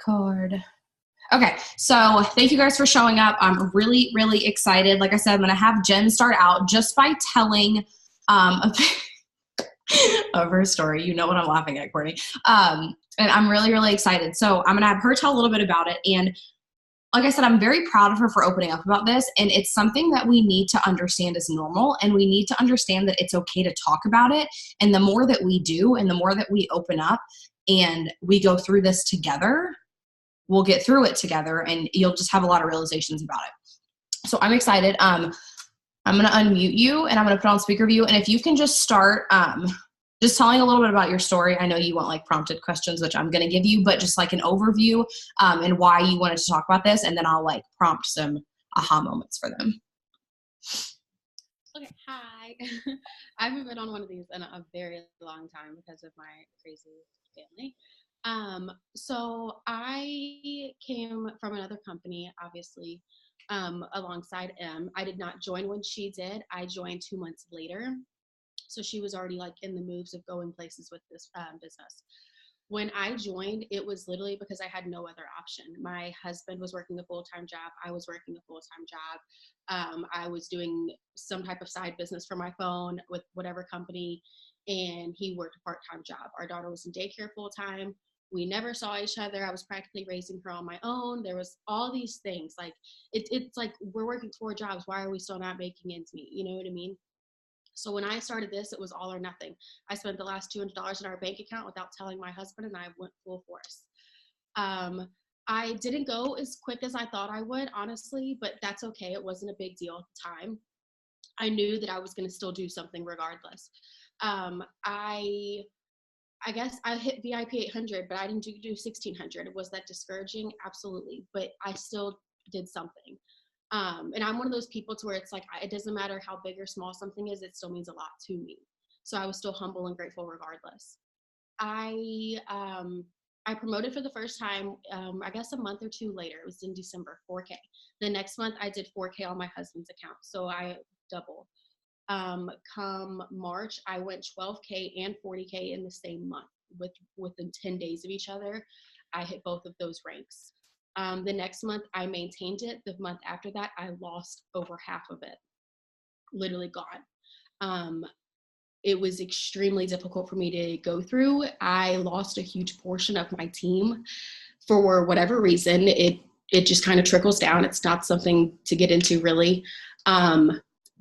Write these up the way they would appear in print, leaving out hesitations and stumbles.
Record. Okay, so thank you guys for showing up. I'm really, really excited. Like I said, I'm going to have Jen start out just by telling of her story. You know what I'm laughing at, Courtney. And I'm really, really excited. So I'm going to have her tell a little bit about it. And like I said, I'm very proud of her for opening up about this. And it's something that we need to understand as normal. And we need to understand that it's okay to talk about it. And the more that we do, and the more that we open up and we go through this together, we'll get through it together, and you'll just have a lot of realizations about it. So I'm excited. I'm going to unmute you, and I'm going to put on speaker view. And if you can just start just telling a little bit about your story. I know you want like prompted questions, which I'm going to give you, but just like an overview and why you wanted to talk about this. And then I'll like prompt some aha moments for them. Okay, hi. I haven't been on one of these in a very long time because of my crazy family. So I came from another company, obviously, alongside M. I did not join when she did. I joined 2 months later. So she was already like in the moves of going places with this business. When I joined, it was literally because I had no other option. My husband was working a full-time job. I was working a full-time job. I was doing some type of side business for my phone with whatever company, and he worked a part-time job. Our daughter was in daycare full-time. We never saw each other. I was practically raising her on my own. There was all these things. Like it's like we're working 4 jobs. Why are we still not making ends meet? You know what I mean? So when I started this, it was all or nothing. I spent the last $200 in our bank account without telling my husband, and I went full force. I didn't go as quick as I thought I would, honestly, but that's okay. It wasn't a big deal at the time. I knew that I was going to still do something regardless. I guess I hit VIP 800, but I didn't do 1600. Was that discouraging? Absolutely. But I still did something. And I'm one of those people to where it's like, it doesn't matter how big or small something is, it still means a lot to me. So I was still humble and grateful regardless. I promoted for the first time, I guess a month or 2 later. It was in December, 4K. The next month I did 4K on my husband's account. So I doubled. Come March, I went 12K and 40K in the same month within 10 days of each other. I hit both of those ranks. The next month I maintained it. The month after that, I lost over half of it, literally gone. It was extremely difficult for me to go through. I lost a huge portion of my team for whatever reason. It just kind of trickles down. It's not something to get into really.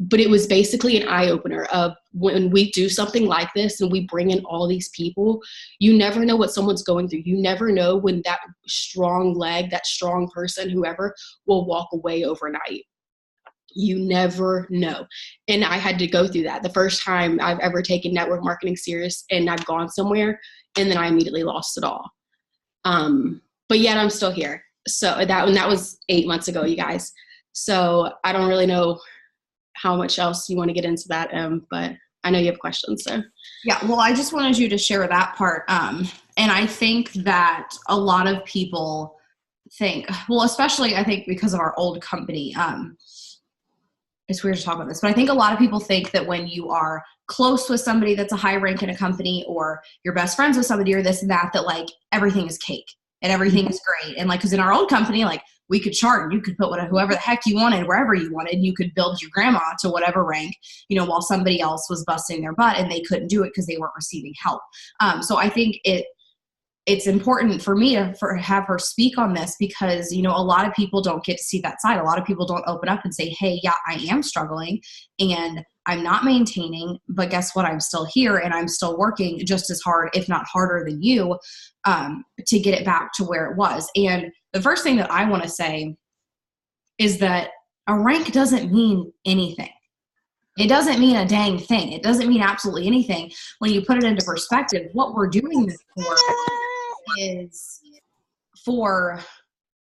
But it was basically an eye-opener of when we do something like this and we bring in all these people, you never know what someone's going through. You never know when that strong leg, that strong person, whoever, will walk away overnight. You never know. And I had to go through that. The first time I've ever taken network marketing serious, and I've gone somewhere and then I immediately lost it all. But yet I'm still here. So that was 8 months ago, you guys. So I don't really know how much else you want to get into that, but I know you have questions. So yeah, well, I just wanted you to share that part. And I think that a lot of people think, well, especially I think because of our old company, it's weird to talk about this, but I think a lot of people think that when you are close with somebody that's a high rank in a company, or you're best friends with somebody or this and that like everything is cake and everything is great. And like, cause in our old company, like we could chart and you could put whoever the heck you wanted, wherever you wanted, and you could build your grandma to whatever rank, while somebody else was busting their butt and they couldn't do it because they weren't receiving help. So I think it's important for me to have her speak on this because, a lot of people don't get to see that side. A lot of people don't open up and say, hey, yeah, I am struggling and I'm not maintaining, but guess what? I'm still here and I'm still working just as hard, if not harder than you, to get it back to where it was. And the first thing that I want to say is that a rank doesn't mean anything. It doesn't mean a dang thing. It doesn't mean absolutely anything. When you put it into perspective, what we're doing this for is for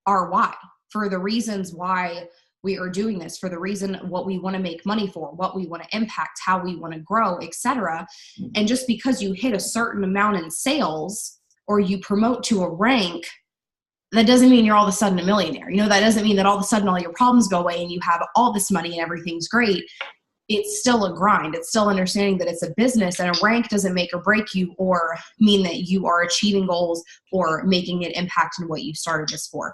our why, for the reasons why we are doing this, for the reason what we want to make money for, what we want to impact, how we want to grow, etc. And just because you hit a certain amount in sales or you promote to a rank, that doesn't mean you're all of a sudden a millionaire. That doesn't mean that all of a sudden all your problems go away and you have all this money and everything's great. it's still a grind. It's still understanding that it's a business, and a rank doesn't make or break you or mean that you are achieving goals or making an impact in what you started this for.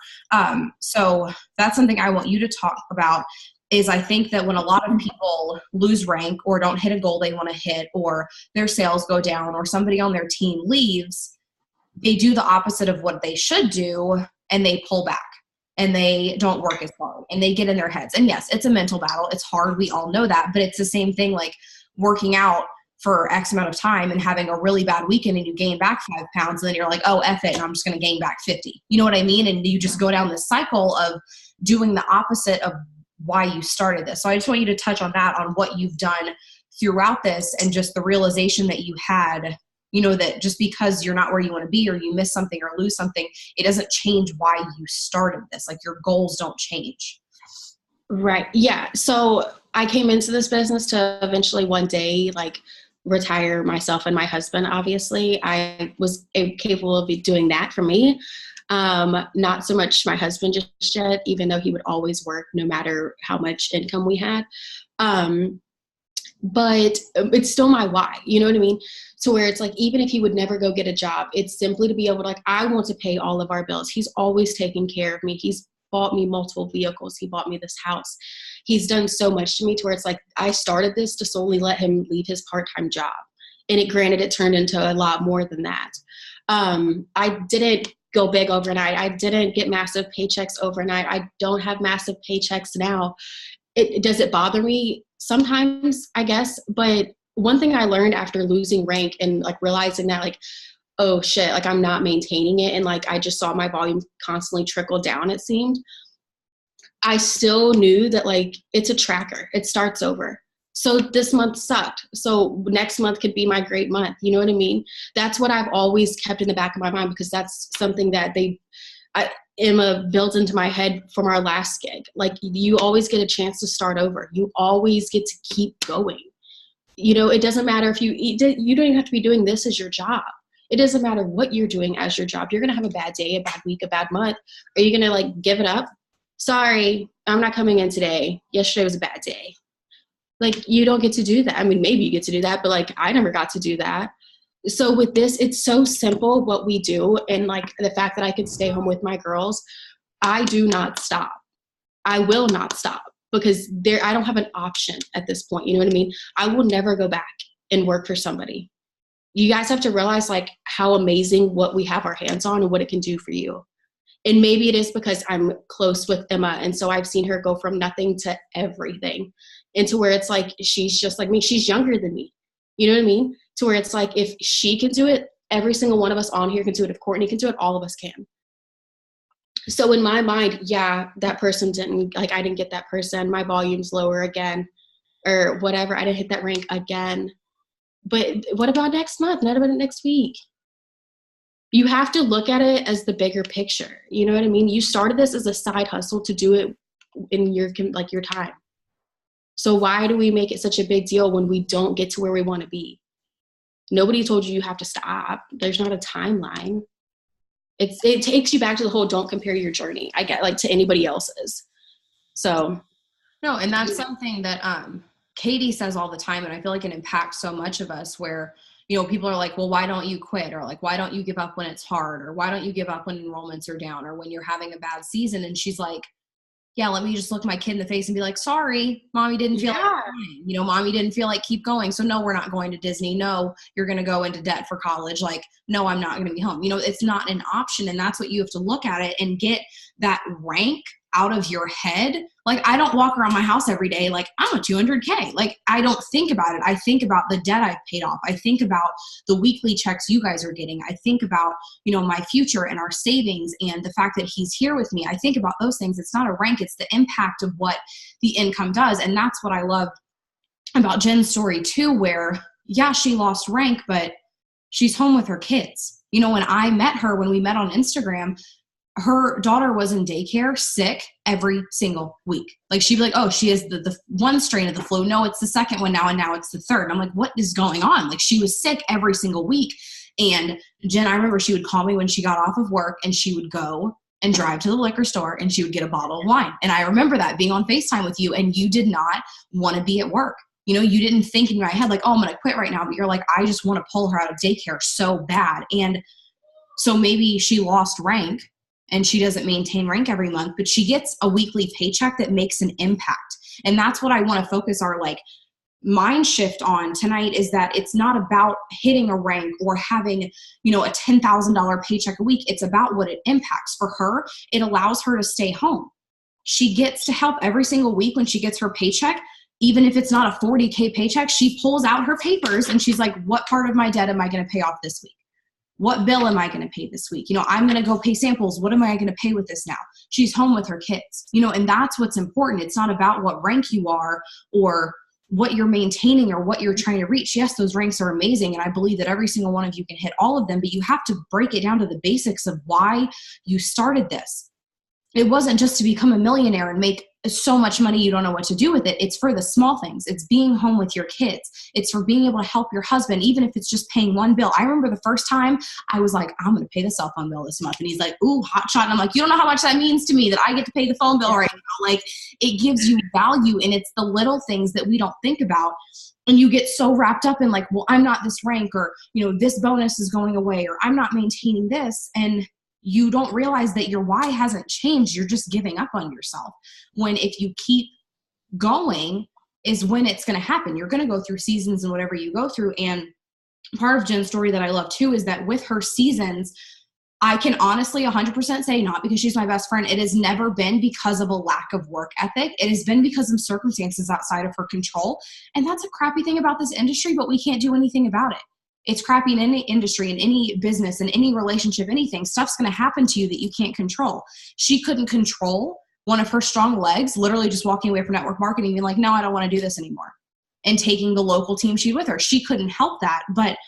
So that's something I want you to talk about. Is I think that when a lot of people lose rank or don't hit a goal they want to hit, or their sales go down, or somebody on their team leaves, they do the opposite of what they should do, and they pull back and they don't work as hard and they get in their heads. And yes, it's a mental battle. It's hard. We all know that, but it's the same thing like working out for X amount of time and having a really bad weekend and you gain back 5 pounds and then you're like, oh, F it, and I'm just going to gain back 50. You know what I mean? And you just go down this cycle of doing the opposite of why you started this. So I just want you to touch on that, on what you've done throughout this, and just the realization that you had, you know, that just because you're not where you want to be, or you miss something or lose something, it doesn't change why you started this. Like, your goals don't change. Right. Yeah. So I came into this business to eventually one day, like, retire myself and my husband. Obviously, I was capable of doing that for me. Not so much my husband just yet, even though he would always work no matter how much income we had. But it's still my why, you know what I mean? So where it's like, even if he would never go get a job, it's simply to be able to, like, I want to pay all of our bills. He's always taken care of me. He's bought me multiple vehicles. He bought me this house. He's done so much to me to where it's like, I started this to solely let him leave his part-time job. And it turned into a lot more than that. I didn't go big overnight. I didn't get massive paychecks overnight. I don't have massive paychecks now. Does it bother me? Sometimes, I guess. But one thing I learned after losing rank and like realizing that, like, oh shit, like, I'm not maintaining it. And like, I just saw my volume constantly trickle down, it seemed. I still knew that, like, it's a tracker. It starts over. So this month sucked. So next month could be my great month. You know what I mean? That's what I've always kept in the back of my mind, because that's something that Emma built into my head from our last gig. Like, you always get a chance to start over. You always get to keep going. You know, it doesn't matter if you don't even have to be doing this as your job. It doesn't matter what you're doing as your job. You're going to have a bad day, a bad week, a bad month. Are you going to like give it up? Sorry, I'm not coming in today. Yesterday was a bad day. Like, you don't get to do that. I mean, maybe you get to do that, but like, I never got to do that. So with this, it's so simple what we do. And like, the fact that I can stay home with my girls, I do not stop. I will not stop, because I don't have an option at this point. You know what I mean? I will never go back and work for somebody. You guys have to realize like how amazing what we have our hands on and what it can do for you. And maybe it is because I'm close with Emma. And so I've seen her go from nothing to everything, into where it's like, she's just like me. She's younger than me. You know what I mean? To where it's like, if she can do it, every single one of us on here can do it. If Courtney can do it, all of us can. So in my mind, yeah, that person didn't, like, I didn't get that person. My volume's lower again, or whatever. I didn't hit that rank again. But what about next month? What about next week? You have to look at it as the bigger picture. You know what I mean? You started this as a side hustle to do it in your time. So why do we make it such a big deal when we don't get to where we want to be? Nobody told you have to stop. There's not a timeline. It takes you back to the whole don't compare your journey, I get, like, to anybody else's. So. No, and that's something that Katie says all the time, and I feel like it impacts so much of us, where, you know, people are like, well, why don't you quit? Or like, why don't you give up when it's hard? Or why don't you give up when enrollments are down, or when you're having a bad season? And she's like, yeah, let me just look my kid in the face and be like, sorry, mommy didn't feel like going. You know, mommy didn't feel like keep going. So no, we're not going to Disney. No, you're going to go into debt for college. Like, no, I'm not going to be home. You know, it's not an option. And that's what you have to look at it and get that rank out of your head. Like, I don't walk around my house every day like I'm a 200K. Like, I don't think about it. I think about the debt I've paid off. I think about the weekly checks you guys are getting. I think about, you know, my future and our savings and the fact that he's here with me. I think about those things. It's not a rank. It's the impact of what the income does. And that's what I love about Jen's story too, where, yeah, she lost rank, but she's home with her kids. You know, when I met her, when we met on Instagram, her daughter was in daycare sick every single week. Like, she'd be like, oh, she has the one strain of the flu. No, it's the second one now. And now it's the third. And I'm like, what is going on? Like, she was sick every single week. And Jen, I remember she would call me when she got off of work, and she would go and drive to the liquor store and she would get a bottle of wine. And I remember that, being on FaceTime with you, and you did not want to be at work. You didn't think in your head like, oh, I'm going to quit right now. But you're like, I just want to pull her out of daycare so bad. And so maybe she lost rank and she doesn't maintain rank every month, but she gets a weekly paycheck that makes an impact. And that's what I want to focus our like mind shift on tonight, is that it's not about hitting a rank or having, a $10,000 paycheck a week. It's about what it impacts. For her, it allows her to stay home. She gets to help every single week when she gets her paycheck. Even if it's not a 40K paycheck, she pulls out her papers and she's like, what part of my debt am I going to pay off this week? What bill am I going to pay this week? I'm going to go pay samples. What am I going to pay with this now? She's home with her kids, and that's what's important. It's not about what rank you are or what you're maintaining or what you're trying to reach. Yes, those ranks are amazing. And I believe that every single one of you can hit all of them, but you have to break it down to the basics of why you started this. It wasn't just to become a millionaire and make so much money you don't know what to do with it. It's for the small things. It's being home with your kids. It's for being able to help your husband, even if it's just paying one bill. I remember the first time I was like, I'm going to pay the cell phone bill this month. And he's like, ooh, hot shot. And I'm like, you don't know how much that means to me that I get to pay the phone bill right now. Like, it gives you value, and it's the little things that we don't think about. And you get so wrapped up in like, well, I'm not this rank, or, this bonus is going away, or I'm not maintaining this. And you don't realize that your why hasn't changed. You're just giving up on yourself. When if you keep going is when it's going to happen. You're going to go through seasons and whatever you go through. And part of Jen's story that I love too is that with her seasons, I can honestly 100% say, not because she's my best friend, it has never been because of a lack of work ethic. It has been because of circumstances outside of her control. And that's a crappy thing about this industry, but we can't do anything about it. It's crappy in any industry, in any business, in any relationship, anything. Stuff's going to happen to you that you can't control. She couldn't control one of her strong legs, literally just walking away from network marketing, being like, no, I don't want to do this anymore, and taking the local team sheet with her. She couldn't help that, but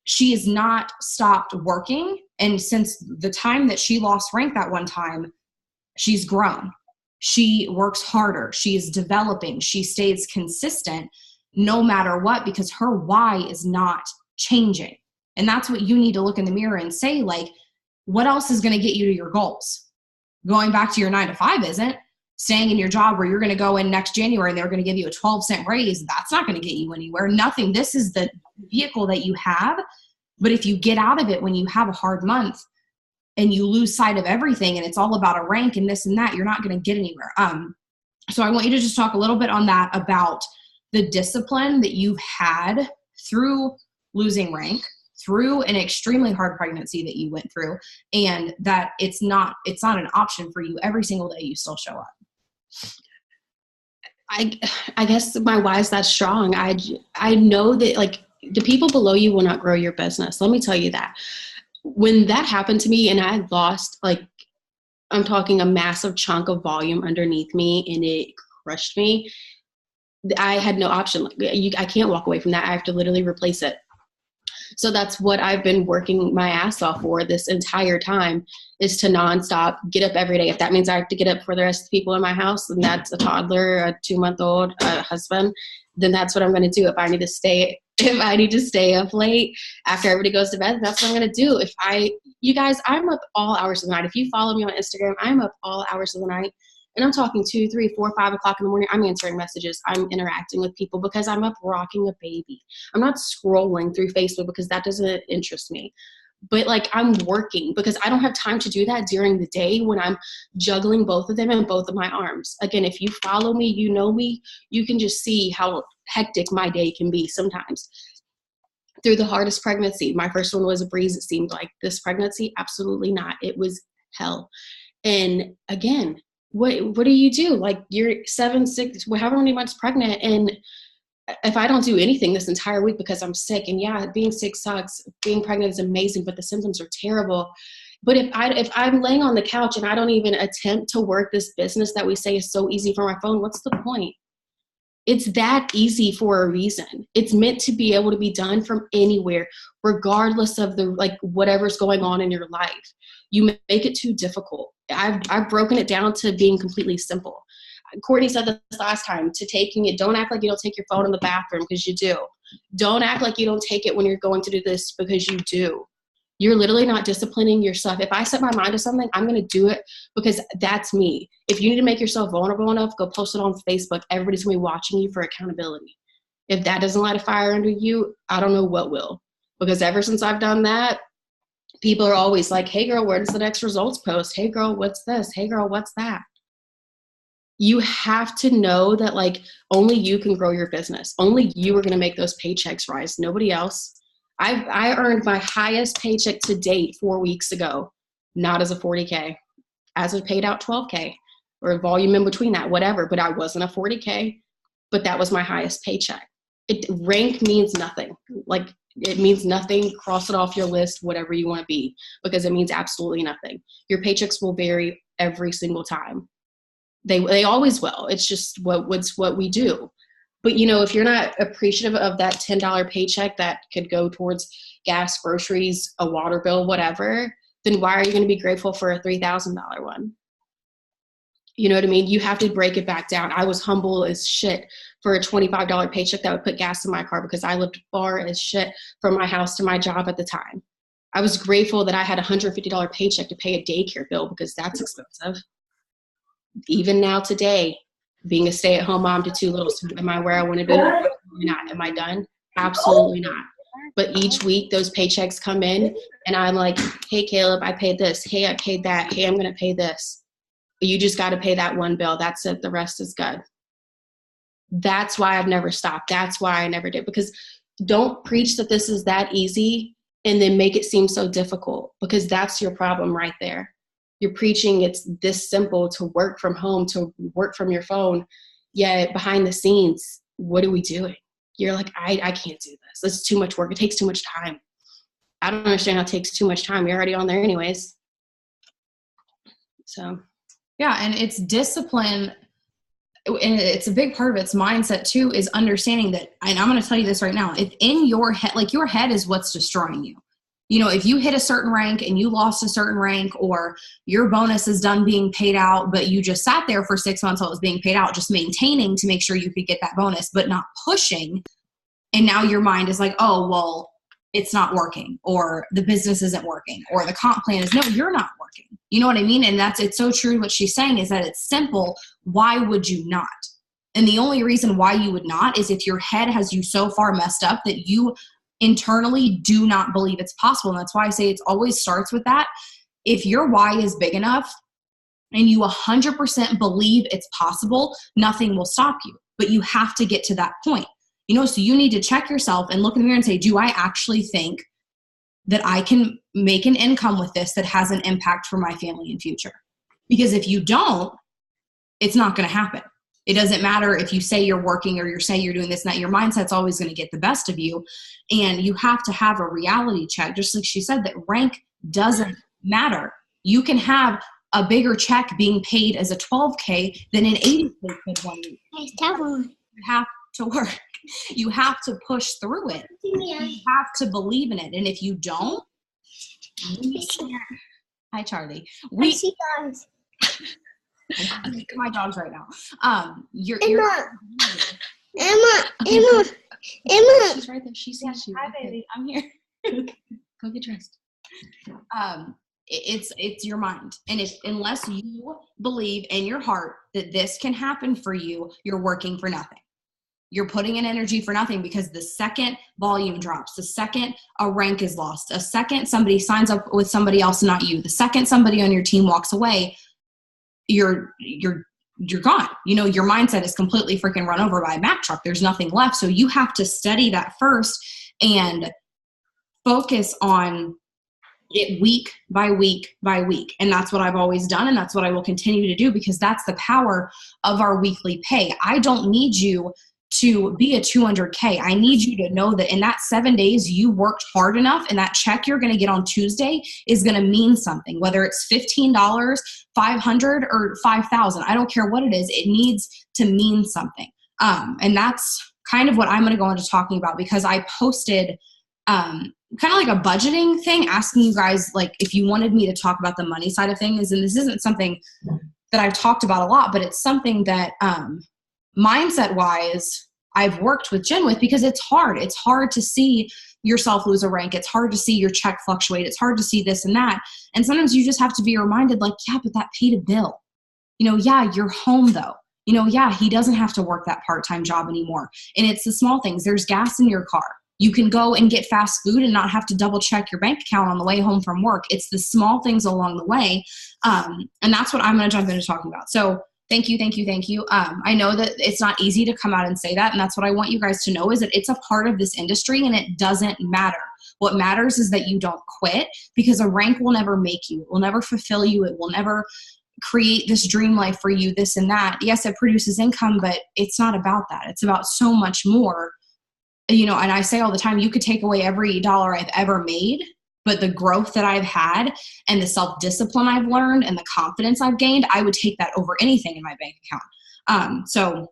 she has not stopped working. And since the time that she lost rank that one time, she's grown. She works harder. She is developing. She stays consistent no matter what, because her why is not changing. And that's what you need to look in the mirror and say, like, what else is going to get you to your goals? Going back to your 9-to-5 isn't. Staying in your job where you're going to go in next January and they're going to give you a 12-cent raise, that's not going to get you anywhere. Nothing. This is the vehicle that you have. But if you get out of it when you have a hard month and you lose sight of everything and it's all about a rank and this and that, you're not going to get anywhere. So I want you to just talk a little bit on that, about the discipline that you've had through losing rank, through an extremely hard pregnancy that you went through, and that it's not an option for you. Every single day you still show up. I guess my why is that strong. I know that, like, the people below you will not grow your business. Let me tell you that. When that happened to me and I lost, like, I'm talking a massive chunk of volume underneath me and it crushed me, I had no option. I can't walk away from that. I have to literally replace it. So that's what I've been working my ass off for this entire time, is to nonstop get up every day. If that means I have to get up for the rest of the people in my house, and that's a toddler, a 2-month-old, a husband, then that's what I'm going to do. If I need to stay up late after everybody goes to bed, that's what I'm going to do. You guys, I'm up all hours of the night. If you follow me on Instagram, I'm up all hours of the night. And I'm talking 2, 3, 4, 5 o'clock in the morning. I'm answering messages. I'm interacting with people because I'm up rocking a baby. I'm not scrolling through Facebook because that doesn't interest me. But, like, I'm working because I don't have time to do that during the day when I'm juggling both of them in both of my arms. Again, if you follow me, you know me, you can just see how hectic my day can be sometimes. Through the hardest pregnancy, my first one was a breeze, it seemed like. This pregnancy, absolutely not. It was hell. And again, what do you do? Like, you're 7, 6, however many months pregnant, and if I don't do anything this entire week because I'm sick, and yeah, being sick sucks, being pregnant is amazing, but the symptoms are terrible. But if I'm laying on the couch and I don't even attempt to work this business that we say is so easy from our phone, what's the point? It's that easy for a reason. It's meant to be able to be done from anywhere, regardless of whatever's going on in your life. You make it too difficult. I've broken it down to being completely simple. Courtney said this last time, to taking it, don't act like you don't take your phone in the bathroom, because you do. Don't act like you don't take it when you're going to do this, because you do. You're literally not disciplining yourself. If I set my mind to something, I'm going to do it because that's me. If you need to make yourself vulnerable enough, go post it on Facebook. Everybody's going to be watching you for accountability. If that doesn't light a fire under you, I don't know what will. Because ever since I've done that, people are always like, hey girl, where's the next results post? Hey girl, what's this? Hey girl, what's that? You have to know that like only you can grow your business. Only you are going to make those paychecks rise. Nobody else. I earned my highest paycheck to date 4 weeks ago, not as a 40K, as a paid out 12K or a volume in between that, whatever. But I wasn't a 40K, but that was my highest paycheck. Rank means nothing. Like it means nothing. Cross it off your list, whatever you want to be, because it means absolutely nothing. Your paychecks will vary every single time. They always will. It's just what we do. But you know, if you're not appreciative of that $10 paycheck that could go towards gas, groceries, a water bill, whatever, then why are you going to be grateful for a $3,000 one? You know what I mean? You have to break it back down. I was humble as shit for a $25 paycheck that would put gas in my car because I lived far as shit from my house to my job at the time. I was grateful that I had a $150 paycheck to pay a daycare bill because that's expensive. Even now today, being a stay-at-home mom to 2 littles, am I where I want to be? Absolutely not. Am I done? Absolutely not. But each week those paychecks come in and I'm like, hey, Caleb, I paid this. Hey, I paid that. Hey, I'm going to pay this. You just got to pay that one bill. That's it. The rest is good. That's why I've never stopped. That's why I never did. Because don't preach that this is that easy and then make it seem so difficult, because that's your problem right there. You're preaching it's this simple to work from home, to work from your phone. Yet behind the scenes, what are we doing? You're like, I can't do this. This is too much work. It takes too much time. I don't understand how it takes too much time. You're already on there anyways. So. Yeah, and it's discipline, and it's a big part of its mindset too, is understanding that, and I'm going to tell you this right now, if in your head, like your head is what's destroying you. You know, if you hit a certain rank and you lost a certain rank, or your bonus is done being paid out, but you just sat there for 6 months while it was being paid out, just maintaining to make sure you could get that bonus, but not pushing. And now your mind is like, oh, well, it's not working, or the business isn't working, or the comp plan is, no, you're not working. You know what I mean? And it's so true. What she's saying is that it's simple. Why would you not? And the only reason why you would not is if your head has you so far messed up that you internally do not believe it's possible. And that's why I say it always starts with that. If your why is big enough and you 100% believe it's possible, nothing will stop you. But you have to get to that point. You know, so you need to check yourself and look in the mirror and say, do I actually think that I can make an income with this that has an impact for my family in future? Because if you don't, it's not going to happen. It doesn't matter if you say you're working or you say you're doing this and that. Your mindset's always going to get the best of you. And you have to have a reality check. Just like she said, that rank doesn't matter. You can have a bigger check being paid as a 12K than an 80K kid 1 week. You have to work. You have to push through it. You have to believe in it. And if you don't, hi Charlie. I see dogs. My dog's right now. Emma. She's right there. She sees you. Hi, baby. I'm here. Go get dressed. It's your mind. And unless you believe in your heart that this can happen for you, you're working for nothing. You're putting in energy for nothing, because the second volume drops, the second a rank is lost, a second somebody signs up with somebody else, not you, the second somebody on your team walks away, you're gone. You know, your mindset is completely freaking run over by a Mack truck. There's nothing left. So you have to study that first and focus on it week by week by week. And that's what I've always done. And that's what I will continue to do, because that's the power of our weekly pay. I don't need you to be a 200K. I need you to know that in that 7 days you worked hard enough, and that check you're going to get on Tuesday is going to mean something, whether it's $15, $500, or $5,000. I don't care what it is. It needs to mean something. And that's kind of what I'm going to go into talking about, because I posted kind of like a budgeting thing, asking you guys, like, if you wanted me to talk about the money side of things. And this isn't something that I've talked about a lot, but it's something that mindset wise I've worked with Jen with, because it's hard. It's hard to see yourself lose a rank. It's hard to see your check fluctuate. It's hard to see this and that. And sometimes you just have to be reminded, like, yeah, but that paid a bill. You know, yeah, you're home though. yeah, he doesn't have to work that part-time job anymore. And it's the small things. There's gas in your car. You can go and get fast food and not have to double check your bank account on the way home from work. It's the small things along the way. And that's what I'm going to jump into talking about. So thank you, thank you, thank you. I know that it's not easy to come out and say that. And that's what I want you guys to know, is that it's a part of this industry and it doesn't matter. What matters is that you don't quit, because a rank will never make you. It will never fulfill you. It will never create this dream life for you, this and that. Yes, it produces income, but it's not about that. It's about so much more. And I say all the time, you could take away every dollar I've ever made, but the growth that I've had and the self-discipline I've learned and the confidence I've gained, I would take that over anything in my bank account. So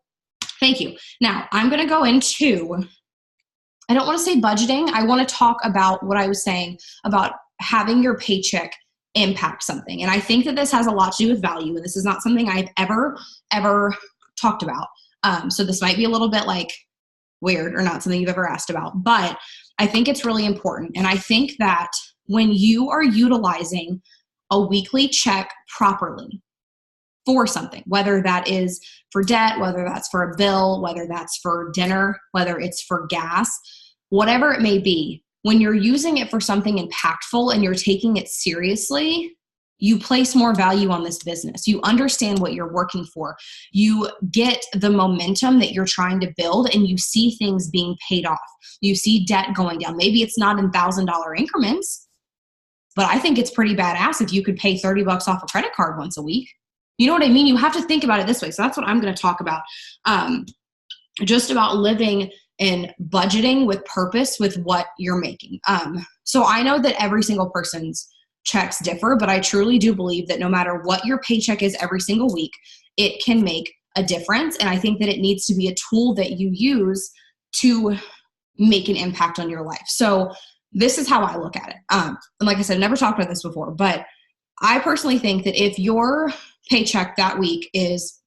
thank you. Now I'm going to go into, I don't want to say budgeting. I want to talk about what I was saying about having your paycheck impact something. And I think that this has a lot to do with value. And this is not something I've ever talked about. So this might be a little bit like weird or not something you've ever asked about, but I think it's really important. And I think that when you are utilizing a weekly check properly for something, whether that is for debt, whether that's for a bill, whether that's for dinner, whether it's for gas, whatever it may be, when you're using it for something impactful and you're taking it seriously, you place more value on this business. You understand what you're working for. You get the momentum that you're trying to build, and you see things being paid off. You see debt going down. Maybe it's not in $1,000 increments, but I think it's pretty badass if you could pay $30 off a credit card once a week. You know what I mean? You have to think about it this way. So that's what I'm going to talk about. Just about living and budgeting with purpose with what you're making. So I know that every single person's checks differ, but I truly do believe that no matter what your paycheck is every single week, it can make a difference. And I think that it needs to be a tool that you use to make an impact on your life. So this is how I look at it. And like I said, I've never talked about this before, but I personally think that if your paycheck that week is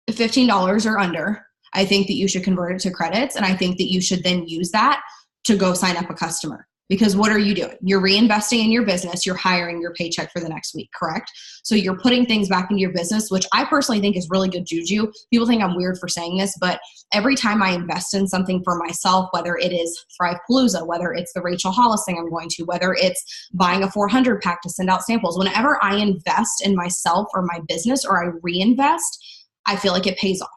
$15 or under, I think that you should convert it to credits. And I think that you should then use that to go sign up a customer. Because what are you doing? You're reinvesting in your business. You're hiring your paycheck for the next week, correct? So you're putting things back into your business, which I personally think is really good juju. People think I'm weird for saying this, but every time I invest in something for myself, whether it is Thrivepalooza, whether it's the Rachel Hollis thing I'm going to, whether it's buying a 400 pack to send out samples, whenever I invest in myself or my business or I reinvest, I feel like it pays off.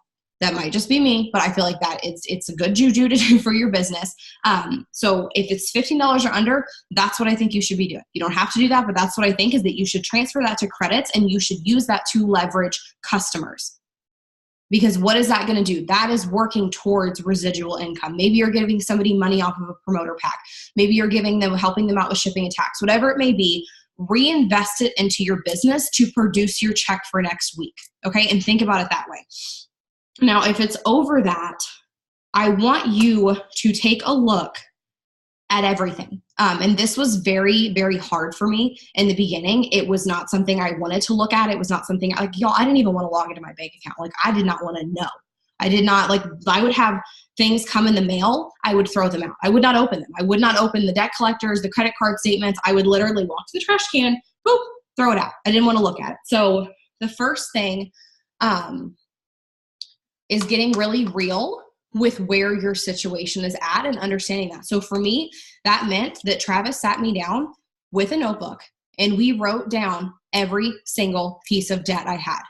That might just be me, but I feel like that it's a good juju to do for your business. So if it's $15 or under, that's what I think you should be doing. You don't have to do that, but that's what I think is that you should transfer that to credits and you should use that to leverage customers. Because what is that going to do? That is working towards residual income. Maybe you're giving somebody money off of a promoter pack. Maybe you're helping them out with shipping and tax, whatever it may be. Reinvest it into your business to produce your check for next week. Okay. And think about it that way. Now, if it's over that, I want you to take a look at everything. And this was very, very hard for me in the beginning. It was not something I wanted to look at. It was not something I didn't even want to log into my bank account. Like, I did not want to know. I would have things come in the mail. I would throw them out. I would not open them. I would not open the debt collectors, the credit card statements. I would literally walk to the trash can, boop, throw it out. I didn't want to look at it. So the first thing, is getting really real with where your situation is at and understanding that. So for me, that meant that Travis sat me down with a notebook and we wrote down every single piece of debt I had,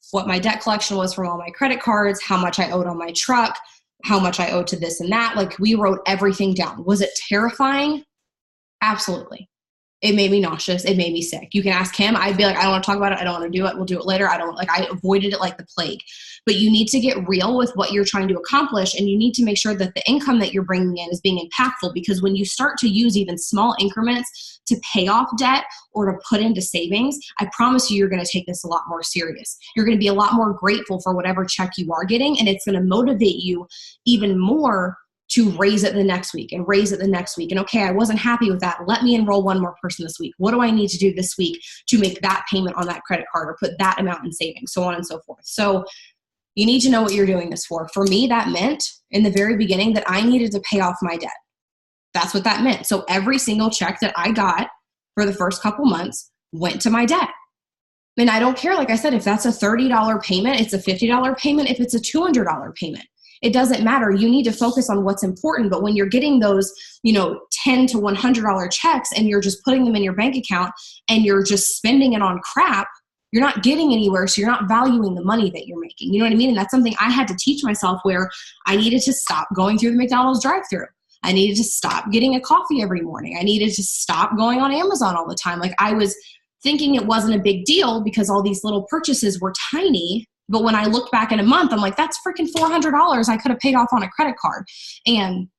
what my debt collection was from all my credit cards, how much I owed on my truck, how much I owed to this and that. Like, we wrote everything down. Was it terrifying? Absolutely. It made me nauseous. It made me sick. You can ask him. I'd be like, I don't want to talk about it. I don't want to do it. We'll do it later. I avoided it like the plague. But you need to get real with what you're trying to accomplish. And you need to make sure that the income that you're bringing in is being impactful, because when you start to use even small increments to pay off debt or to put into savings, I promise you're going to take this a lot more serious. You're going to be a lot more grateful for whatever check you are getting. And it's going to motivate you even more to raise it the next week and raise it the next week. And okay, I wasn't happy with that. Let me enroll one more person this week. What do I need to do this week to make that payment on that credit card or put that amount in savings, so on and so forth. So you need to know what you're doing this for. For me, that meant in the very beginning that I needed to pay off my debt. That's what that meant. So every single check that I got for the first couple months went to my debt. And I don't care, like I said, if that's a $30 payment, it's a $50 payment, if it's a $200 payment. It doesn't matter. You need to focus on what's important. But when you're getting those, $10 to $100 checks and you're just putting them in your bank account and you're just spending it on crap, you're not getting anywhere. So you're not valuing the money that you're making. You know what I mean? And that's something I had to teach myself, where I needed to stop going through the McDonald's drive-thru. I needed to stop getting a coffee every morning. I needed to stop going on Amazon all the time. Like, I was thinking it wasn't a big deal because all these little purchases were tiny. But when I look back in a month, I'm like, that's freaking $400 I could have paid off on a credit card. And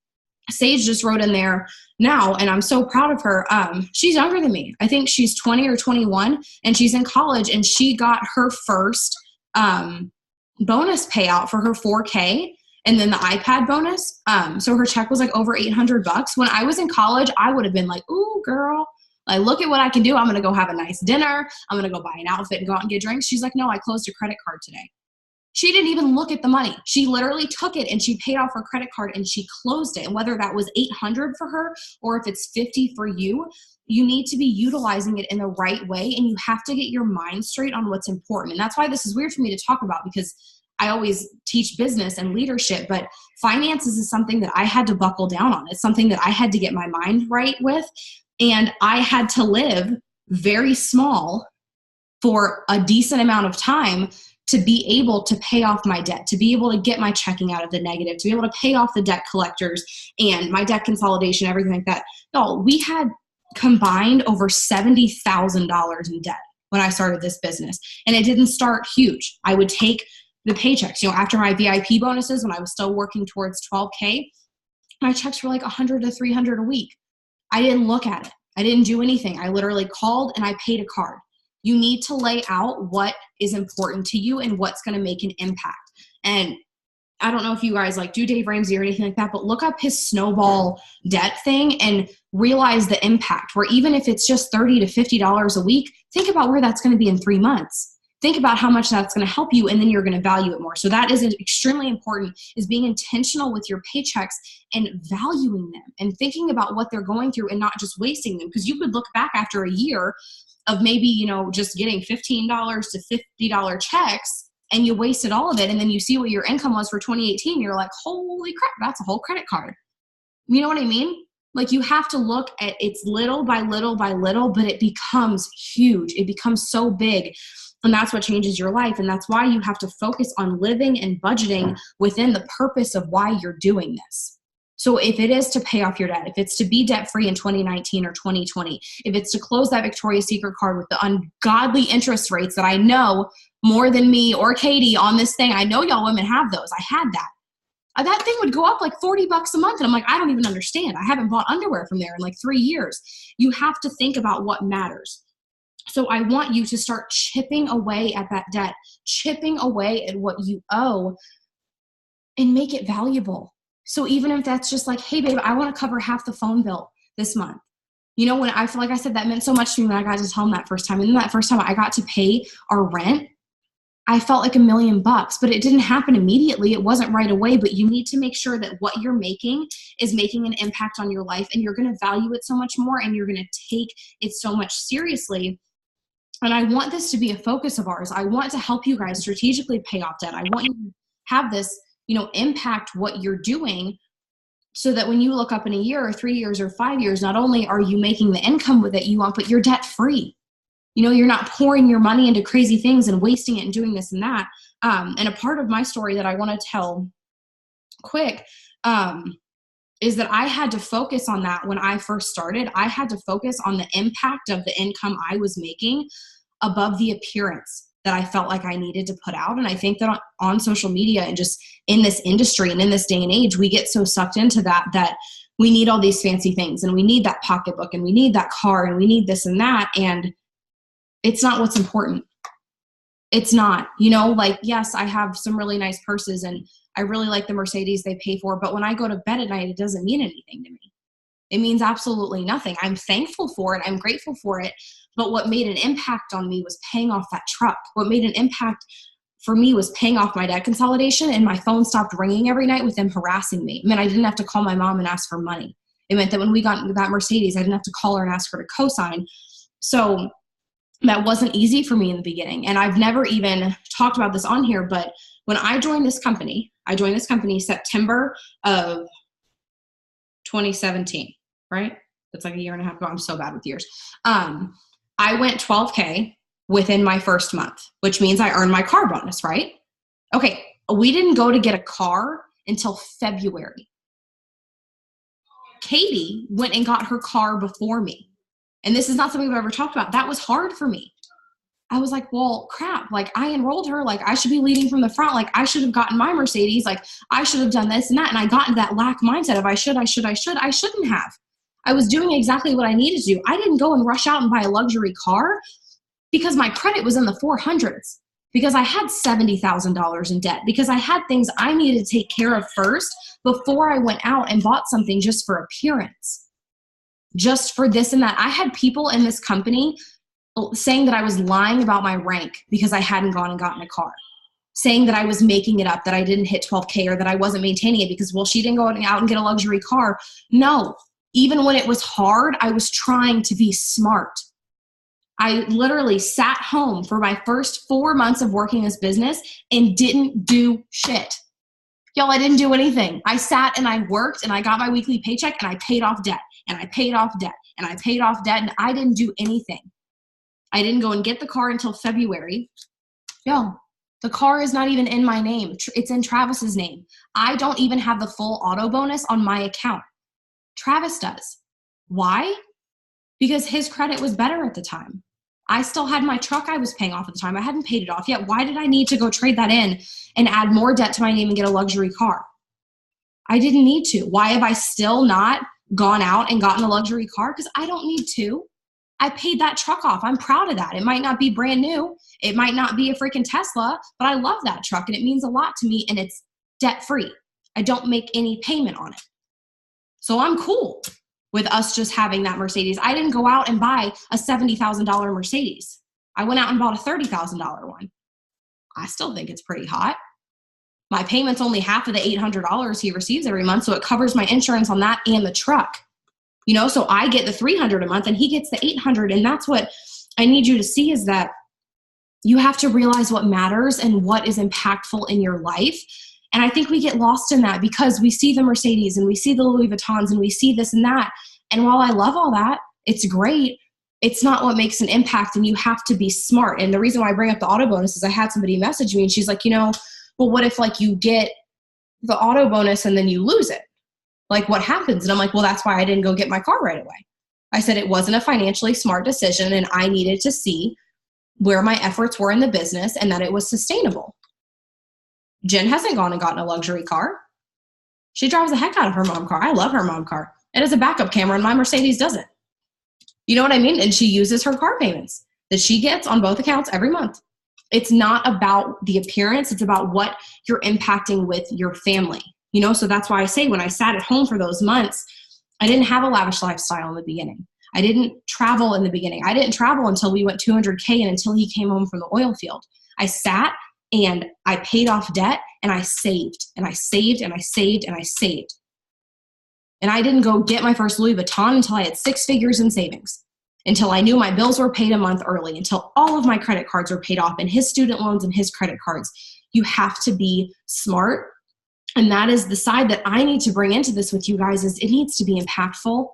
Sage just wrote in there now, and I'm so proud of her. She's younger than me. I think she's 20 or 21, and she's in college, and she got her first bonus payout for her 4K, and then the iPad bonus. So her check was like over $800. When I was in college, I would have been like, ooh, girl, like, look at what I can do. I'm going to go have a nice dinner. I'm going to go buy an outfit and go out and get drinks. She's like, no, I closed a credit card today. She didn't even look at the money. She literally took it and she paid off her credit card and she closed it. And whether that was $800 for her or if it's $50 for you, you need to be utilizing it in the right way. And you have to get your mind straight on what's important. And that's why this is weird for me to talk about, because I always teach business and leadership, but finances is something that I had to buckle down on. It's something that I had to get my mind right with. And I had to live very small for a decent amount of time to be able to pay off my debt, to be able to get my checking out of the negative, to be able to pay off the debt collectors and my debt consolidation, everything like that. No, we had combined over $70,000 in debt when I started this business. And it didn't start huge. I would take the paychecks, after my VIP bonuses, when I was still working towards 12K, my checks were like $100 to $300 a week. I didn't look at it. I didn't do anything. I literally called and I paid a card. You need to lay out what is important to you and what's going to make an impact. And I don't know if you guys do Dave Ramsey or anything like that, but look up his snowball debt thing and realize the impact, where even if it's just $30 to $50 a week, think about where that's going to be in 3 months. Think about how much that's going to help you, and then you're going to value it more. So that is extremely important, is being intentional with your paychecks and valuing them and thinking about what they're going through and not just wasting them. Because you could look back after a year of maybe, just getting $15 to $50 checks, and you wasted all of it. And then you see what your income was for 2018. You're like, holy crap, that's a whole credit card. You know what I mean? Like, you have to look at it's little by little by little, but it becomes huge. It becomes so big. And that's what changes your life. And that's why you have to focus on living and budgeting within the purpose of why you're doing this. So if it is to pay off your debt, if it's to be debt-free in 2019 or 2020, if it's to close that Victoria's Secret card with the ungodly interest rates that I know more than me or Katie on this thing, I know y'all women have those. I had that. That thing would go up like $40 a month. And I'm like, I don't even understand. I haven't bought underwear from there in like 3 years. You have to think about what matters. So I want you to start chipping away at that debt, chipping away at what you owe, and make it valuable. So even if that's just like, hey, babe, I want to cover half the phone bill this month. When I feel like I said that meant so much to me when I got to tell him that first time. And then that first time I got to pay our rent, I felt like $1 million, but it didn't happen immediately. It wasn't right away, but you need to make sure that what you're making is making an impact on your life, and you're going to value it so much more, and you're going to take it so much seriously. And I want this to be a focus of ours. I want to help you guys strategically pay off debt. I want you to have this, impact what you're doing, so that when you look up in a year or 3 years or 5 years, not only are you making the income that you want, but you're debt free. You're not pouring your money into crazy things and wasting it and doing this and that. And a part of my story that I want to tell quick is that I had to focus on that when I first started. I had to focus on the impact of the income I was making above the appearance that I felt like I needed to put out. And I think that on social media and just in this industry and in this day and age, we get so sucked into that we need all these fancy things, and we need that pocketbook, and we need that car, and we need this and that. And it's not what's important. It's not, yes, I have some really nice purses and I really like the Mercedes they pay for, but when I go to bed at night, it doesn't mean anything to me. It means absolutely nothing. I'm thankful for it. I'm grateful for it. But what made an impact on me was paying off that truck. What made an impact for me was paying off my debt consolidation, and my phone stopped ringing every night with them harassing me. It meant I didn't have to call my mom and ask for money. It meant that when we got that Mercedes, I didn't have to call her and ask her to co-sign. So That wasn't easy for me in the beginning. And I've never even talked about this on here, but when I joined this company September of 2017, right? That's like a year and a half ago. I'm so bad with years. I went 12K within my first month, which means I earned my car bonus, right? Okay. We didn't go to get a car until February. Katie went and got her car before me. And this is not something I've ever talked about. That was hard for me. I was like, well, crap. Like, I enrolled her. Like, I should be leading from the front. Like, I should have gotten my Mercedes. Like, I should have done this and that. And I got into that lack mindset of I shouldn't have. I was doing exactly what I needed to do. I didn't go and rush out and buy a luxury car because my credit was in the 400s, because I had $70,000 in debt, because I had things I needed to take care of first before I went out and bought something just for appearance, just for this and that. I had people in this company saying that I was lying about my rank because I hadn't gone and gotten a car, saying that I was making it up, that I didn't hit 12K, or that I wasn't maintaining it because, well, she didn't go out and get a luxury car. No, even when it was hard, I was trying to be smart. I literally sat home for my first 4 months of working this business and didn't do shit. Y'all, I didn't do anything. I sat and I worked and I got my weekly paycheck and I paid off debt and I paid off debt and I paid off debt, and I didn't do anything. I didn't go and get the car until February. Yo, the car is not even in my name. It's in Travis's name. I don't even have the full auto bonus on my account. Travis does. Why? Because his credit was better at the time. I still had my truck I was paying off at the time. I hadn't paid it off yet. Why did I need to go trade that in and add more debt to my name and get a luxury car? I didn't need to. Why have I still not gone out and gotten a luxury car? Because I don't need to. I paid that truck off. I'm proud of that. It might not be brand new. It might not be a freaking Tesla, but I love that truck and it means a lot to me, and it's debt free. I don't make any payment on it. So I'm cool with us just having that Mercedes. I didn't go out and buy a $70,000 Mercedes. I went out and bought a $30,000 one. I still think it's pretty hot. My payment's only half of the $800 he receives every month, so it covers my insurance on that and the truck. You know, so I get the $300 a month and he gets the $800. And that's what I need you to see, is that you have to realize what matters and what is impactful in your life. And I think we get lost in that because we see the Mercedes and we see the Louis Vuittons and we see this and that. And while I love all that, it's great. It's not what makes an impact, and you have to be smart. And the reason why I bring up the auto bonus is I had somebody message me and she's like, well, what if like you get the auto bonus and then you lose it? Like, what happens? And I'm like, well, that's why I didn't go get my car right away. I said it wasn't a financially smart decision, and I needed to see where my efforts were in the business and that it was sustainable. Jen hasn't gone and gotten a luxury car. She drives the heck out of her mom car. I love her mom car. It has a backup camera and my Mercedes doesn't. You know what I mean? And she uses her car payments that she gets on both accounts every month. It's not about the appearance. It's about what you're impacting with your family. So that's why I say when I sat at home for those months, I didn't have a lavish lifestyle in the beginning. I didn't travel in the beginning. I didn't travel until we went 200K and until he came home from the oil field. I sat and I paid off debt and I saved and I saved and I saved and I saved. And I didn't go get my first Louis Vuitton until I had 6 figures in savings, until I knew my bills were paid a month early, until all of my credit cards were paid off and his student loans and his credit cards. You have to be smart. And that is the side that I need to bring into this with you guys, is it needs to be impactful.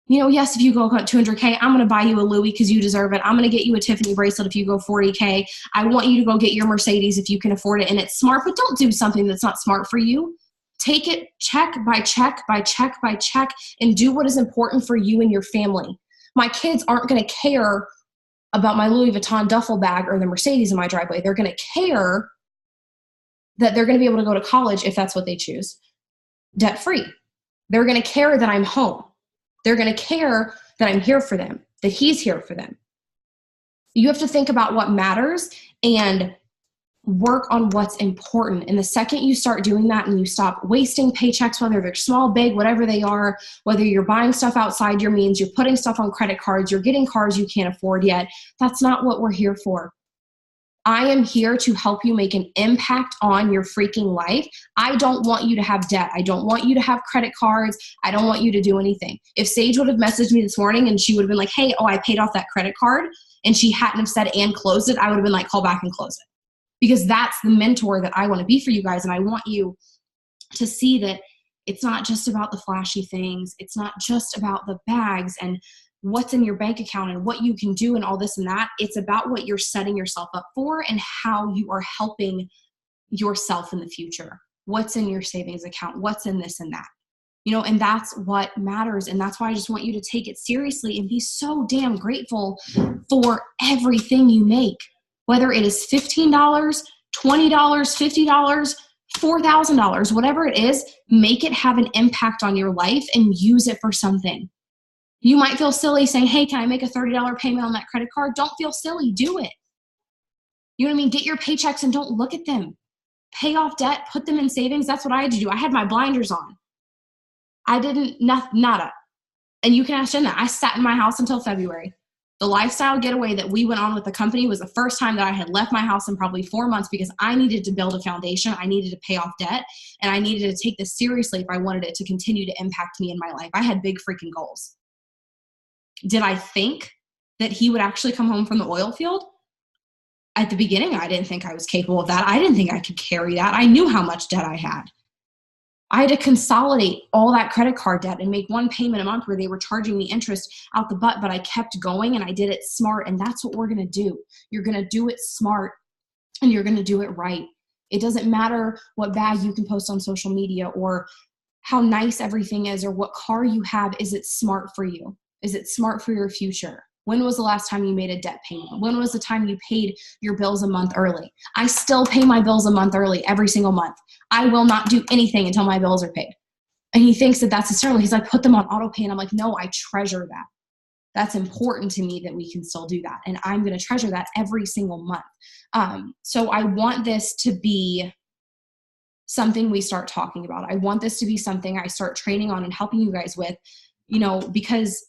Yes, if you go 200K, I'm going to buy you a Louis because you deserve it. I'm going to get you a Tiffany bracelet if you go 40K. I want you to go get your Mercedes if you can afford it and it's smart, but don't do something that's not smart for you. Take it check by check by check by check and do what is important for you and your family. My kids aren't going to care about my Louis Vuitton duffel bag or the Mercedes in my driveway. They're going to care that they're going to be able to go to college if that's what they choose, debt free. They're going to care that I'm home. They're going to care that I'm here for them, that he's here for them. You have to think about what matters and work on what's important. And the second you start doing that and you stop wasting paychecks, whether they're small, big, whatever they are, whether you're buying stuff outside your means, you're putting stuff on credit cards, you're getting cars you can't afford yet, that's not what we're here for. I am here to help you make an impact on your freaking life. I don't want you to have debt. I don't want you to have credit cards. I don't want you to do anything. If Sage would have messaged me this morning and she would have been like, hey, I paid off that credit card and she hadn't have said and closed it, I would have been like, call back and close it. Because that's the mentor that I want to be for you guys. And I want you to see that it's not just about the flashy things. It's not just about the bags and what's in your bank account and what you can do and all this and that. It's about what you're setting yourself up for and how you are helping yourself in the future. What's in your savings account? What's in this and that? And that's what matters. And that's why I just want you to take it seriously and be so damn grateful for everything you make, whether it is $15, $20, $50, $4,000, whatever it is, make it have an impact on your life and use it for something. You might feel silly saying, hey, can I make a $30 payment on that credit card? Don't feel silly. Do it. You know what I mean? Get your paychecks and don't look at them. Pay off debt, put them in savings. That's what I had to do. I had my blinders on. I didn't, nada. And you can ask Jen that. I sat in my house until February. The lifestyle getaway that we went on with the company was the first time that I had left my house in probably 4 months because I needed to build a foundation. I needed to pay off debt, and I needed to take this seriously if I wanted it to continue to impact me in my life. I had big freaking goals. Did I think that he would actually come home from the oil field? At the beginning, I didn't think I was capable of that. I didn't think I could carry that. I knew how much debt I had. I had to consolidate all that credit card debt and make one payment a month where they were charging me interest out the butt, but I kept going and I did it smart. And that's what we're going to do. You're going to do it smart and you're going to do it right. It doesn't matter what bag you can post on social media or how nice everything is or what car you have. Is it smart for you? Is it smart for your future? When was the last time you made a debt payment? When was the time you paid your bills a month early? I still pay my bills a month early every single month. I will not do anything until my bills are paid. And he thinks that that's hysterical. He's like, put them on auto pay. And I'm like, no, I treasure that. That's important to me that we can still do that. And I'm going to treasure that every single month. So I want this to be something we start talking about. I want this to be something I start training on and helping you guys with, because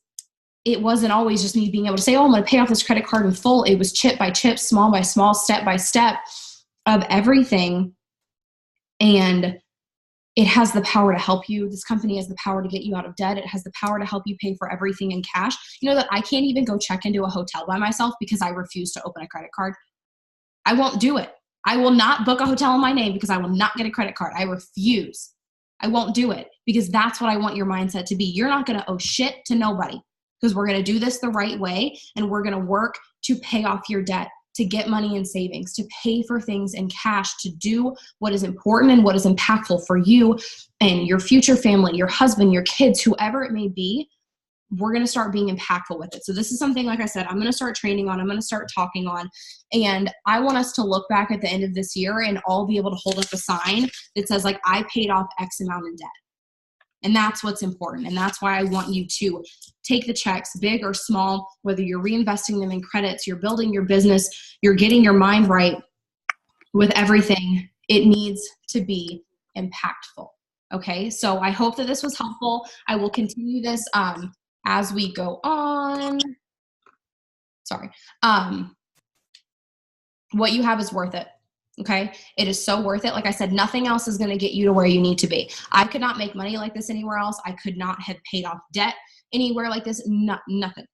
it wasn't always just me being able to say, oh, I'm going to pay off this credit card in full. It was chip by chip, small by small, step by step of everything. And it has the power to help you. This company has the power to get you out of debt. It has the power to help you pay for everything in cash. You know that I can't even go check into a hotel by myself because I refuse to open a credit card. I won't do it. I will not book a hotel in my name because I will not get a credit card. I refuse. I won't do it because that's what I want your mindset to be. You're not going to owe shit to nobody because we're going to do this the right way and we're going to work to pay off your debt, to get money in savings, to pay for things in cash, to do what is important and what is impactful for you and your future family, your husband, your kids, whoever it may be. We're going to start being impactful with it. So this is something, like I said, I'm going to start training on, I'm going to start talking on, and I want us to look back at the end of this year and all be able to hold up a sign that says like, I paid off X amount in debt. And that's what's important. And that's why I want you to take the checks, big or small, whether you're reinvesting them in credits, you're building your business, you're getting your mind right with everything. It needs to be impactful. Okay. So I hope that this was helpful. I will continue this, as we go on. Sorry. What you have is worth it. Okay. It is so worth it. Like I said, nothing else is going to get you to where you need to be. I could not make money like this anywhere else. I could not have paid off debt anywhere like this. Nothing.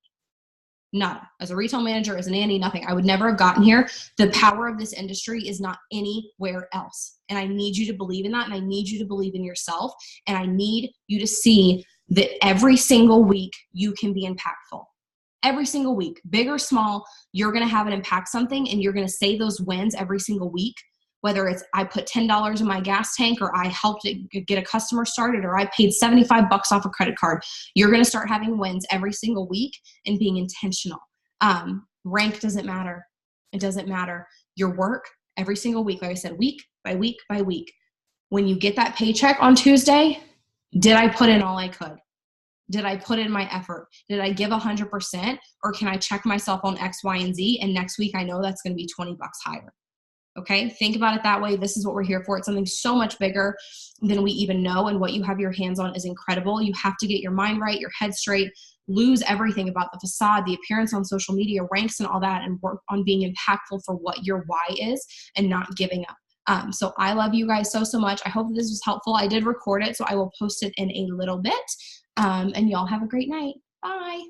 Nada. As a retail manager, as a nanny, nothing. I would never have gotten here. The power of this industry is not anywhere else. And I need you to believe in that. And I need you to believe in yourself. And I need you to see that every single week you can be impactful. Every single week, big or small, you're going to have it impact something and you're going to say those wins every single week. Whether it's I put $10 in my gas tank or I helped it get a customer started or I paid $75 off a credit card, you're going to start having wins every single week and being intentional. Rank doesn't matter. It doesn't matter. Your work every single week, like I said, week by week by week. When you get that paycheck on Tuesday, did I put in all I could? Did I put in my effort? Did I give 100%? Or can I check myself on X, Y, and Z? And next week, I know that's going to be $20 higher. Okay. Think about it that way. This is what we're here for. It's something so much bigger than we even know. And what you have your hands on is incredible. You have to get your mind right, your head straight, lose everything about the facade, the appearance on social media, ranks and all that, and work on being impactful for what your why is and not giving up. So I love you guys so much. I hope this was helpful. I did record it, so I will post it in a little bit. And y'all have a great night. Bye.